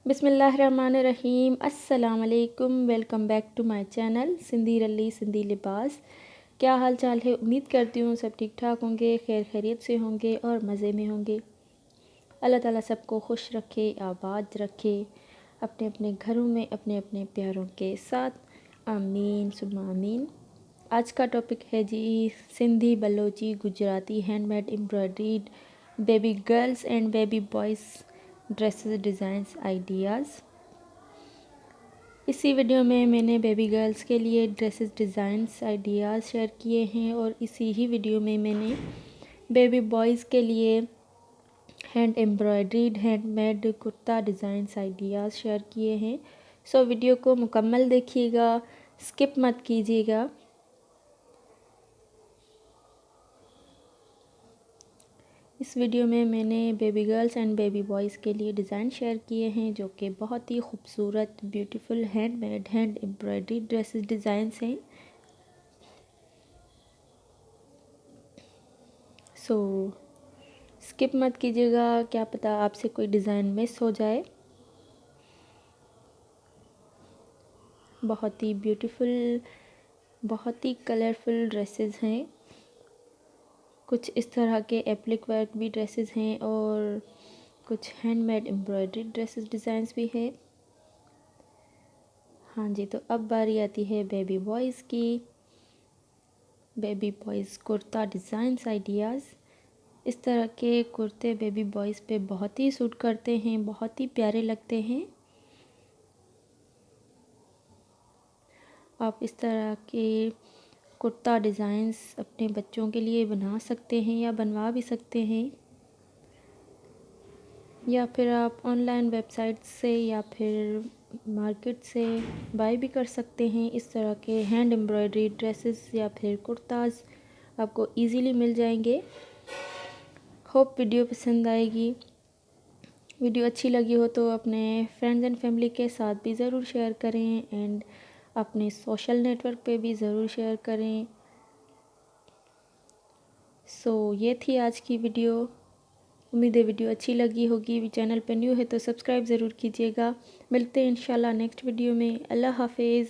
बिस्मिल्लाहिर्रहमानिर्रहीम। अस्सलाम वालेकुम। Welcome back to my channel Sindhi Ralli Sindhi लिबास। क्या हाल चाल है? उम्मीद करती हूँ सब ठीक ठाक होंगे, खैर खैरियत से होंगे और मज़े में होंगे। अल्लाह ताला सबको खुश रखे, आबाद रखे, अपने अपने घरों में अपने अपने प्यारों के साथ। आमीन सुम्मा आमीन। आज का टॉपिक है जी Sindhi, Balochi, Gujarati handmade embroidered baby girls and baby boys dresses designs ideas. इसी वीडियो में मैंने बेबी गर्ल्स के लिए ड्रेसेस डिज़ाइंस आइडियाज़ शेयर किए हैं और इसी ही वीडियो में मैंने बेबी बॉयज़ के लिए hand embroidered handmade kurta designs ideas share किए हैं। सो वीडियो को मुकम्मल देखिएगा, स्किप मत कीजिएगा। इस वीडियो में मैंने baby girls and baby boys के लिए डिज़ाइन शेयर किए हैं जो कि बहुत ही खूबसूरत beautiful handmade hand embroidery dresses designs हैं। सो स्किप मत कीजिएगा, क्या पता आपसे कोई डिज़ाइन मिस हो जाए। बहुत ही ब्यूटीफुल, बहुत ही कलरफुल ड्रेसेस हैं। कुछ इस तरह के एप्लिक वर्क भी ड्रेसेस हैं और कुछ हैंडमेड एम्ब्रॉयडरी ड्रेसेस डिज़ाइंस भी है। हाँ जी, तो अब बारी आती है बेबी बॉयज़ की। Baby boys kurta designs ideas. इस तरह के कुर्ते बेबी बॉयज़ पे बहुत ही सूट करते हैं, बहुत ही प्यारे लगते हैं। आप इस तरह के कुर्ता डिज़ाइंस अपने बच्चों के लिए बना सकते हैं या बनवा भी सकते हैं, या फिर आप ऑनलाइन वेबसाइट से या फिर मार्केट से बाय भी कर सकते हैं। इस तरह के हैंड एम्ब्रॉयडरी ड्रेसेस या फिर कुर्ताज़ आपको इजीली मिल जाएंगे। होप वीडियो पसंद आएगी। वीडियो अच्छी लगी हो तो अपने फ्रेंड्स एंड फैमिली के साथ भी ज़रूर शेयर करें एंड अपने सोशल नेटवर्क पे भी ज़रूर शेयर करें। सो ये थी आज की वीडियो। उम्मीद है वीडियो अच्छी लगी होगी। चैनल पे न्यू है तो सब्सक्राइब ज़रूर कीजिएगा। मिलते हैं इंशाल्लाह नेक्स्ट वीडियो में। अल्लाह हाफिज़।